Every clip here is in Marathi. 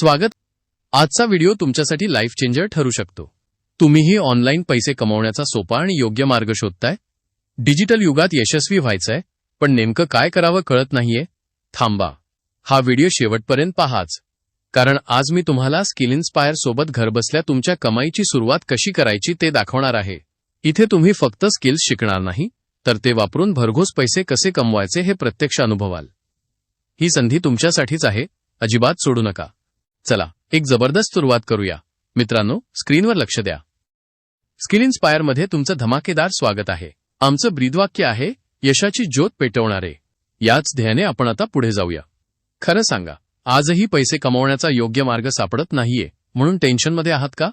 स्वागत. आजचा व्हिडिओ तुमच्यासाठी लाईफ चेंजर ठरू शकतो. तुम्हीही ऑनलाईन पैसे कमवण्याचा सोपा आणि योग्य मार्ग शोधताय. डिजिटल युगात यशस्वी व्हायचंय, पण नेमकं काय करावं कळत नाहीये? थांबा, हा व्हिडिओ शेवटपर्यंत पाहाच, कारण आज मी तुम्हाला स्किल इन्स्पायर सोबत घरबसल्या तुमच्या कमाईची सुरुवात कशी करायची ते दाखवणार आहे. इथे तुम्ही फक्त स्किल्स शिकणार नाही, तर ते वापरून भरघोस पैसे कसे कमवायचे हे प्रत्यक्ष अनुभवाल. ही संधी तुमच्यासाठीच आहे, अजिबात सोडू नका. चला एक जबरदस्त सुरुवात करूया. मित्रांनो, स्क्रीनवर लक्ष द्या. स्किल इन्स्पायरमध्ये तुमचं धमाकेदार स्वागत आहे. आमचं ब्रीदवाक्य आहे, यशाची ज्योत पेटवणारे. याच ध्येयाने आपण आता पुढे जाऊया. खरं सांगा, आजही पैसे कमवण्याचा योग्य मार्ग सापडत नाहीये म्हणून टेन्शनमध्ये आहात का?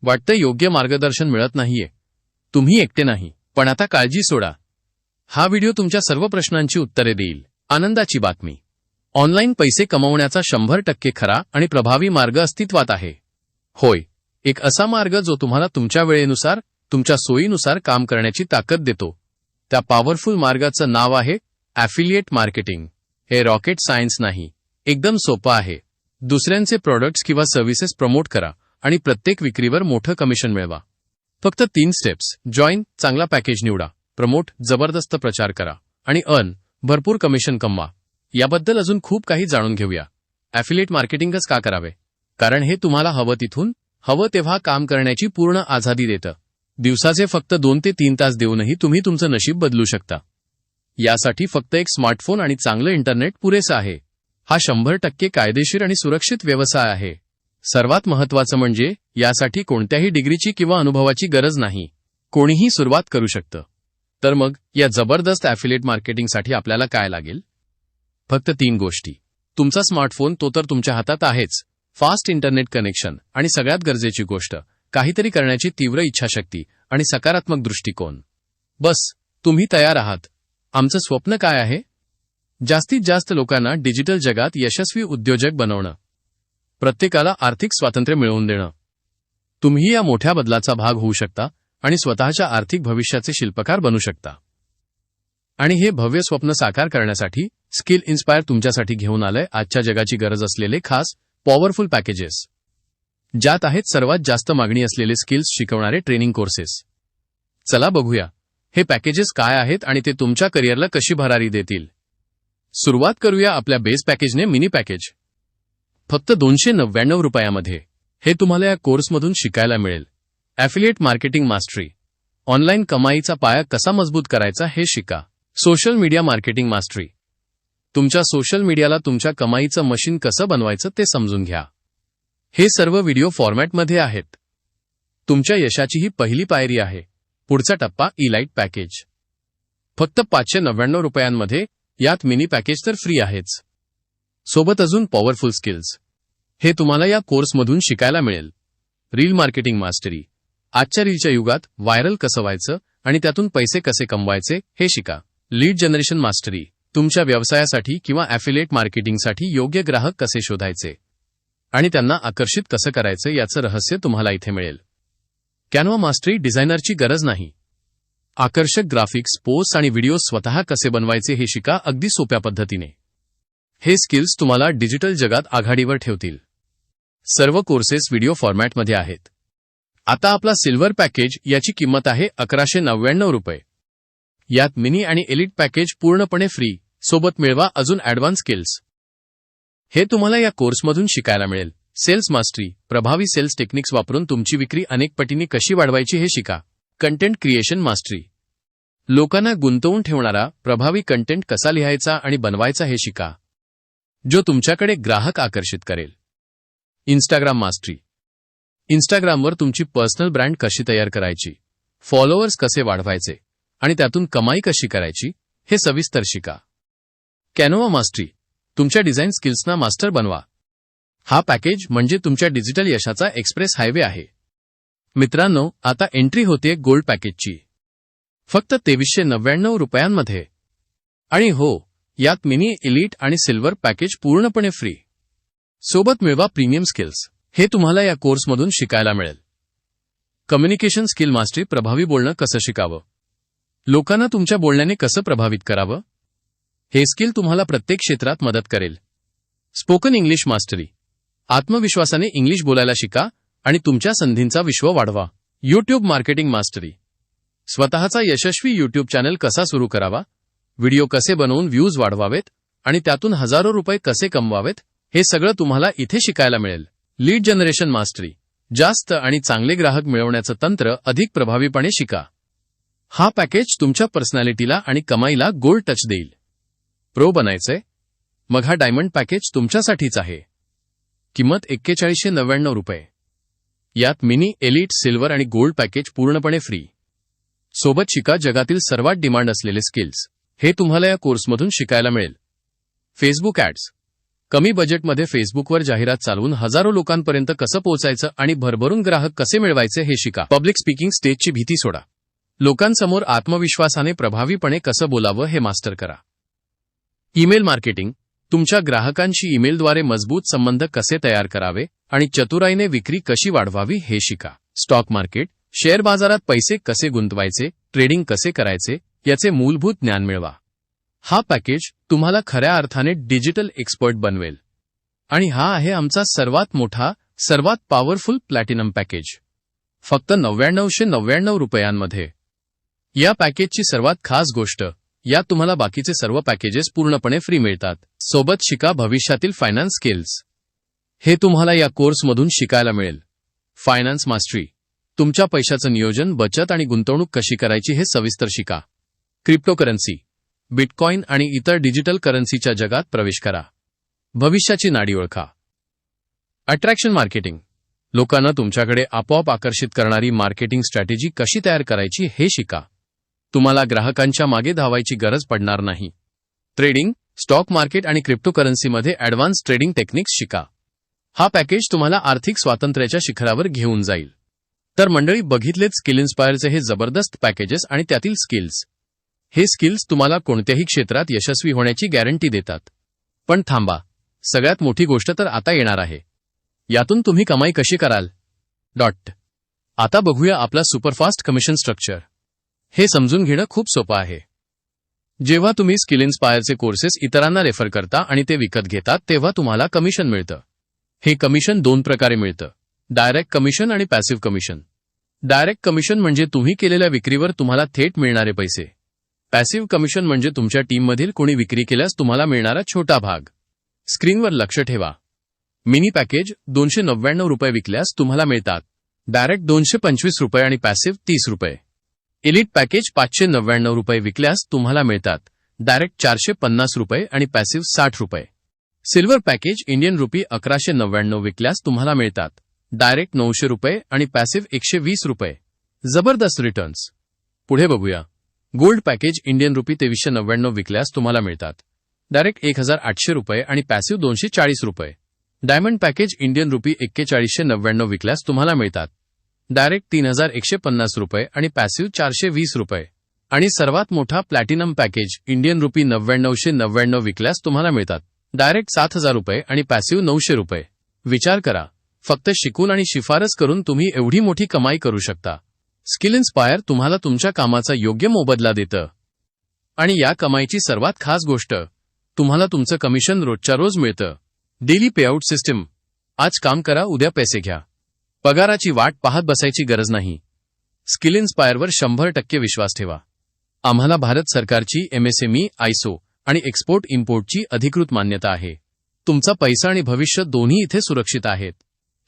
वाटतं योग्य मार्गदर्शन मिळत नाहीये. तुम्ही एकटे नाही, पण आता काळजी सोडा. हा व्हिडिओ तुमच्या सर्व प्रश्नांची उत्तरे देईल. आनंदाची बातमी, ऑनलाईन पैसे कमवण्याचा 100% खरा आणि प्रभावी मार्ग अस्तित्वात आहे. होय, एक असा मार्ग जो तुम्हाला तुमच्या वेळेनुसार, तुमच्या सोयीनुसार काम करण्याची ताकद देतो. त्या पॉवरफुल मार्गाचं नाव आहे ॲफिलिएट मार्केटिंग. हे रॉकेट सायन्स नाही, एकदम सोपं आहे. दुसऱ्यांचे प्रॉडक्ट्स किंवा सर्व्हिसेस प्रमोट करा आणि प्रत्येक विक्रीवर मोठं कमिशन मिळवा. फक्त 3 स्टेप्स. जॉइन, चांगला पॅकेज निवडा. प्रमोट, जबरदस्त प्रचार करा. आणि अर्न, भरपूर कमिशन कमवा. याबद्दल अजून खूप काही जाणून घेऊया. ॲफिलिएट मार्केटिंगच का करावे? कारण हे तुम्हाला हवं तिथून, हवं तेव्हा काम करण्याची पूर्ण आझादी देतं. दिवसाचे फक्त 2 ते 3 तास देऊनही तुम्ही तुमचं नशीब बदलू शकता. यासाठी फक्त एक स्मार्टफोन आणि चांगलं इंटरनेट पुरेसं आहे. हा 100% कायदेशीर आणि सुरक्षित व्यवसाय आहे. सर्वात महत्त्वाचं म्हणजे यासाठी कोणत्याही डिग्रीची किंवा अनुभवाची गरज नाही. कोणीही सुरुवात करू शकतं. तर मग या जबरदस्त ॲफिलिएट मार्केटिंगसाठी आपल्याला काय लागेल? फक्त 3 गोष्टी. तुमचा स्मार्टफोन, तो तर तुमच्या हातात आहेच. फास्ट इंटरनेट कनेक्शन आणि सगळ्यात गरजेची गोष्ट, काहीतरी करण्याची तीव्र इच्छाशक्ती आणि सकारात्मक दृष्टिकोन. बस, तुम्ही तयार आहात. आमचं स्वप्न काय आहे? जास्तीत जास्त लोकांना डिजिटल जगात यशस्वी उद्योजक बनवणं. प्रत्येकाला आर्थिक स्वातंत्र्य मिळवून देणं. तुम्ही या मोठ्या बदलाचा भाग होऊ शकता आणि स्वतःच्या आर्थिक भविष्याचे शिल्पकार बनू शकता. आणि हे भव्य स्वप्न साकार करण्यासाठी स्किल इन्स्पायर तुमच्यासाठी घेऊन आलंय आजच्या जगाची गरज असलेले खास पॉवरफुल पॅकेजेस. ज्यात आहेत सर्वात जास्त मागणी असलेले स्किल्स शिकवणारे ट्रेनिंग कोर्सेस. चला बघूया हे पॅकेजेस काय आहेत आणि ते तुमच्या करिअरला कशी भरारी देतील. सुरुवात करूया आपल्या बेस पॅकेजने. मिनी पॅकेज फक्त ₹299 हे तुम्हाला या कोर्समधून शिकायला मिळेल. ॲफिलिएट मार्केटिंग मास्टरी, ऑनलाईन कमाईचा पाया कसा मजबूत करायचा हे शिका. सोशल मीडिया मार्केटिंग मास्टरी, तुमच्या सोशल मीडियाला तुमच्या कमाईचं मशीन कसं बनवायचं ते समजून घ्या. हे सर्व व्हिडिओ फॉर्मॅटमध्ये आहेत. तुमच्या यशाची ही पहिली पायरी आहे. पुढचा टप्पा इलाइट पॅकेज, फक्त ₹599. यात मिनी पॅकेज तर फ्री आहेच, सोबत अजून पॉवरफुल स्किल्स. हे तुम्हाला या कोर्समधून शिकायला मिळेल. रील मार्केटिंग मास्टरी, आजच्या रीलच्या युगात व्हायरल कसं व्हायचं आणि त्यातून पैसे कसे कमवायचे हे शिका. लीड जनरेशन मास्टरी, तुमच्या व्यवसायासाठी किंवा ॲफिलिएट मार्केटिंगसाठी योग्य ग्राहक कसे शोधायचे आणि त्यांना आकर्षित कसं करायचं याचं रहस्य तुम्हाला इथे मिळेल. कॅनवा मास्टरी, डिझायनरची गरज नाही. आकर्षक ग्राफिक्स, पोस्ट आणि व्हिडिओ स्वतः कसे बनवायचे हे शिका अगदी सोप्या पद्धतीने. हे स्किल्स तुम्हाला डिजिटल जगात आघाडीवर ठेवतील. सर्व कोर्सेस व्हिडिओ फॉर्मॅटमध्ये आहेत. आता आपला सिल्वर पॅकेज, याची किंमत आहे ₹1199. यात मिनी आणि एलिट पॅकेज पूर्णपणे फ्री, सोबत मिळवा अजून ॲडव्हान्स स्किल्स. हे तुम्हाला या कोर्समधून शिकायला मिळेल. सेल्स मास्टरी, प्रभावी सेल्स टेक्निक्स वापरून तुमची विक्री अनेक पटींनी कशी वाढवायची हे शिका. कंटेंट क्रिएशन मास्टरी, लोकांना गुंतवून ठेवणारा प्रभावी कंटेंट कसा लिहायचा आणि बनवायचा हे शिका, जो तुमच्याकडे ग्राहक आकर्षित करेल. इंस्टाग्राम मास्टरी, इंस्टाग्रामवर तुमची पर्सनल ब्रँड कशी तयार करायची, फॉलोअर्स कसे वाढवायचे आणि त्यातून कमाई कशी करायची हे सविस्तर शिका. कॅनवा मास्टरी, तुमच्या डिझाईन स्किल्सना मास्टर बनवा. हा पॅकेज म्हणजे तुमच्या डिजिटल यशाचा एक्सप्रेस हायवे आहे. मित्रांनो, आता एंट्री होते गोल्ड पॅकेजची, फक्त ₹2399. आणि हो, यात मिनी, एलिट आणि सिल्वर पॅकेज पूर्णपणे फ्री, सोबत मिळवा प्रीमियम स्किल्स. हे तुम्हाला या कोर्समधून शिकायला मिळेल. कम्युनिकेशन स्किल मास्टरी, प्रभावी बोलणं कसं शिकावं, लोकांना तुमच्या बोलण्याने कसं प्रभावित करावं, हे स्किल तुम्हाला प्रत्येक क्षेत्रात मदत करेल. स्पोकन इंग्लिश मास्टरी, आत्मविश्वासाने इंग्लिश बोलायला शिका आणि तुमच्या संधींचा विश्व वाढवा. YouTube marketing mastery. स्वतःचा यशस्वी YouTube चॅनल कसा सुरू करावा, व्हिडिओ कसे बनवून व्ह्यूज वाढवावेत आणि त्यातून हजारो रुपये कसे कमवावेत, हे सगळं तुम्हाला इथे शिकायला मिळेल. Lead generation mastery. जास्त आणि चांगले ग्राहक मिळवण्याचं तंत्र अधिक प्रभावीपणे शिका. हा पॅकेज तुमच्या पर्सनॅलिटीला आणि कमाईला गोल्ड टच देईल. प्रो बनायचंय? मग हा डायमंड पॅकेज तुमच्यासाठीच आहे. किंमत 4199 रुपये. यात मिनी, एलिट, सिल्वर आणि गोल्ड पॅकेज पूर्णपणे फ्री. सोबत शिका जगातील सर्वात डिमांड असलेले स्किल्स. हे तुम्हाला या कोर्समधून शिकायला मिळेल. Facebook ads. कमी बजेटमध्ये फेसबुकवर जाहिरात चालवून हजारो लोकांपर्यंत कसं पोहोचायचं आणि भरभरून ग्राहक कसे मिळवायचे हे शिका. Public speaking. स्टेजची भीती सोडा. लोकांसमोर आत्मविश्वासाने प्रभावीपणे कसं बोलावं हे मास्टर करा. Email marketing. तुमच्या ग्राहकांशी ईमेलद्वारे मजबूत संबंध कसे तयार करावे आणि चतुराईने विक्री कशी वाढवावी हे शिका. Stock market. शेअर बाजारात पैसे कसे गुंतवायचे, ट्रेडिंग कसे करायचे याचे मूलभूत ज्ञान मिळवा. हा पॅकेज तुम्हाला खऱ्या अर्थाने डिजिटल एक्सपर्ट बनवेल. आणि हा आहे आमचा सर्वात मोठा, सर्वात पॉवरफुल प्लॅटिनम पॅकेज. फक्त 9999 रुपयांमध्ये. या पॅकेजची सर्वात खास गोष्ट, यात तुम्हाला बाकीचे सर्व पॅकेजेस पूर्णपणे फ्री मिळतात. सोबत शिका भविष्यातील फायनान्स स्किल्स. हे तुम्हाला या कोर्समधून शिकायला मिळेल. Finance mastery. तुमच्या पैशाचं नियोजन, बचत आणि गुंतवणूक कशी करायची हे सविस्तर शिका. क्रिप्टोकरन्सी. बिटकॉइन आणि इतर डिजिटल करन्सीच्या जगात प्रवेश करा. भविष्याची नाडी ओळखा. Attraction marketing. लोकांना तुमच्याकडे आपोआप आकर्षित करणारी मार्केटिंग स्ट्रॅटेजी कशी तयार करायची हे शिका. तुम्हाला ग्राहकांच्या मागे धावायची गरज पडणार नाही. ट्रेडिंग. स्टॉक मार्केट आणि क्रिप्टोकरन्सीमध्ये ॲडव्हान्स ट्रेडिंग टेक्निक्स शिका. हा पॅकेज तुम्हाला आर्थिक स्वातंत्र्याच्या शिखरावर घेऊन जाईल. तर मंडळी, बघितलेत स्किल इन्स्पायरचे हे जबरदस्त पॅकेजेस आणि त्यातील स्किल्स. हे स्किल्स तुम्हाला कोणत्याही क्षेत्रात यशस्वी होण्याची गॅरंटी देतात. पण थांबा, सगळ्यात मोठी गोष्ट तर आता येणार आहे. यातून तुम्ही कमाई कशी कराल? आता बघूया आपला सुपरफास्ट कमिशन स्ट्रक्चर. हे समजून घेणं खूप सोपं आहे. जेव्हा तुम्ही स्किल इन्स्पायरचे कोर्सेस इतरांना रेफर करता आणि ते विकत घेतात तेव्हा तुम्हाला कमिशन मिळतं. हे कमिशन 2 प्रकारे मिळतं: डायरेक्ट कमिशन आणि पॅसिव्ह कमिशन. डायरेक्ट कमिशन म्हणजे तुम्ही केलेल्या विक्रीवर तुम्हाला थेट मिळणारे पैसे. पॅसिव्ह कमिशन म्हणजे तुमच्या टीममधील कोणी विक्री केल्यास तुम्हाला मिळणारा छोटा भाग. स्क्रीनवर लक्ष ठेवा. मिनी पॅकेज 299 रुपये विकल्यास तुम्हाला मिळतात डायरेक्ट 225 रुपये आणि पॅसिव्ह 30 रुपये. एलिट पॅकेज 599 रुपये विकल्यास तुम्हाला मिळतात डायरेक्ट 450 रुपये आणि पॅसिव्ह 60 रुपये. सिल्वर पॅकेज इंडियन रुपी 1199 विकल्यास तुम्हाला मिळतात डायरेक्ट 900 रुपये आणि पॅसिव्ह 120 रुपये. जबरदस्त रिटर्न्स. पुढे बघूया. गोल्ड पॅकेज इंडियन रुपी 2399 विकल्यास तुम्हाला मिळतात डायरेक्ट 1800 रुपये आणि पॅसिव्ह 240 रुपये. डायमंड पॅकेज इंडियन रुपी 4199 विकल्यास तुम्हाला मिळतात डायरेक्ट 3150 रुपये आणि पॅसिव्ह 420 रुपये. आणि सर्वात मोठा प्लॅटिनम पॅकेज इंडियन रुपी 9999 विकल्यास तुम्हाला मिळतात डायरेक्ट 7000 रुपये आणि पॅसिव्ह 900 रुपये. विचार करा, फक्त शिकून आणि शिफारस करून तुम्ही एवढी मोठी कमाई करू शकता. स्किल इन्स्पायर तुम्हाला तुमच्या कामाचा योग्य मोबदला देतं. आणि या कमाईची सर्वात खास गोष्ट, तुम्हाला तुमचं कमिशन रोजच्या रोज मिळतं. Daily payout system. आज काम करा, उद्या पैसे घ्या. पगाराची वाट पाहत बसायची गरज नाही. स्किल इन्स्पायरवर 100% विश्वास ठेवा. आम्हाला भारत सरकारची MSME, ISO आणि एक्सपोर्ट इम्पोर्टची अधिकृत मान्यता आहे. तुमचा पैसा आणि भविष्य दोन्ही इथे सुरक्षित आहेत.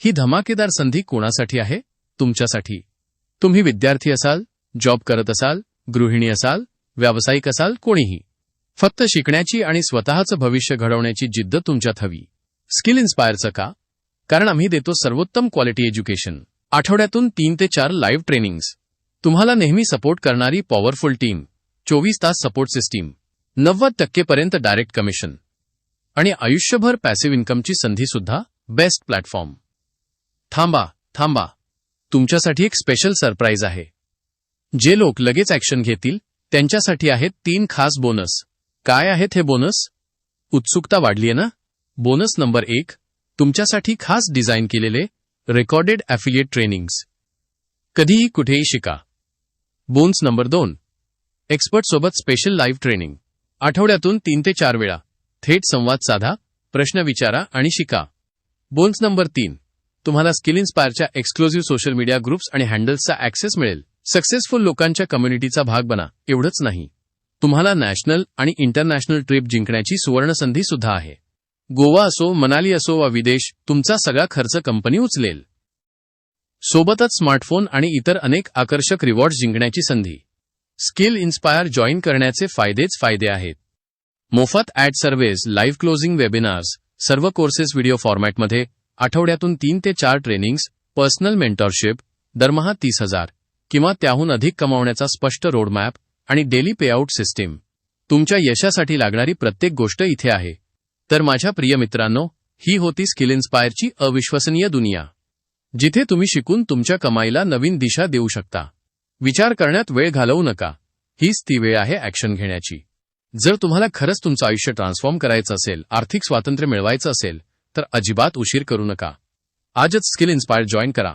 ही धमाकेदार संधी कोणासाठी आहे? तुमच्यासाठी. तुम्ही विद्यार्थी असाल, जॉब करत असाल, गृहिणी असाल, व्यावसायिक असाल, कोणीही. फक्त शिकण्याची आणि स्वतःचं भविष्य घडवण्याची जिद्द तुमच्यात हवी. स्किल इन्स्पायरचं का? कारण आम्ही देतो सर्वोत्तम क्वालिटी एज्युकेशन. आठवड्यातून 3 ते 4 लाईव्ह ट्रेनिंग्स. तुम्हाला नेहमी सपोर्ट करणारी पॉवरफुल टीम. 24 तास सपोर्ट सिस्टीम. 90% पर्यंत डायरेक्ट कमिशन. आणि आयुष्यभर पॅसिव्ह इन्कमची संधीसुद्धा. Best platform. थांबा. तुमच्यासाठी एक स्पेशल सरप्राईज आहे. जे लोक लगेच ॲक्शन घेतील त्यांच्यासाठी आहेत 3 खास बोनस. काय आहेत हे बोनस? उत्सुकता वाढलीये ना? बोनस नंबर 1, तुमच्यासाठी खास डिझाईन केलेले रेकॉर्डेड ॲफिलिएट ट्रेनिंग्स. कधीही कुठेही शिका. बोनस नंबर 2, एक्सपर्टसोबत स्पेशल लाईव्ह ट्रेनिंग. आठवड्यातून 3 ते 4 वेळा थेट संवाद साधा, प्रश्न विचारा आणि शिका. बोन्स नंबर 3, तुम्हाला स्किल इन्स्पायरच्या एक्सक्लुझिव्ह सोशल मीडिया ग्रुप्स आणि हँडल्सचा ॲक्सेस मिळेल. सक्सेसफुल लोकांच्या कम्युनिटीचा भाग बना. एवढंच नाही, तुम्हाला नॅशनल आणि इंटरनॅशनल ट्रिप जिंकण्याची सुवर्ण संधी सुद्धा आहे. गोवा असो, मनाली असो वा विदेश, तुमचा सगळा खर्च कंपनी उचलेल. सोबतच स्मार्टफोन आणि इतर अनेक आकर्षक रिवॉर्ड्स जिंकण्याची संधी. स्किल इन्स्पायर जॉईन करण्याचे फायदेच फायदे आहेत. मोफत ॲड सर्व्हेज, लाईव्ह क्लोजिंग वेबिनार्स, सर्व कोर्सेस व्हिडिओ फॉर्मॅटमध्ये, आठवड्यातून 3 ते 4 ट्रेनिंग्स, पर्सनल मेंटॉरशिप, दरमहा 30,000 किंवा त्याहून अधिक कमावण्याचा स्पष्ट रोडमॅप आणि डेली पेआउट सिस्टीम. तुमच्या यशासाठी लागणारी प्रत्येक गोष्ट इथे आहे. तर माझ्या प्रिय मित्रांनो, ही होती स्किल इन्स्पायरची अविश्वसनीय दुनिया, जिथे तुम्ही शिकून तुमच्या कमाईला नवीन दिशा देऊ शकता. विचार करण्यात वेळ घालवू नका. हीच ती वेळ आहे ॲक्शन घेण्याची. जर तुम्हाला खरंच तुमचं आयुष्य ट्रान्सफॉर्म करायचं असेल, आर्थिक स्वातंत्र्य मिळवायचं असेल, तर अजिबात उशीर करू नका. आजच स्किल इन्स्पायर जॉईन करा.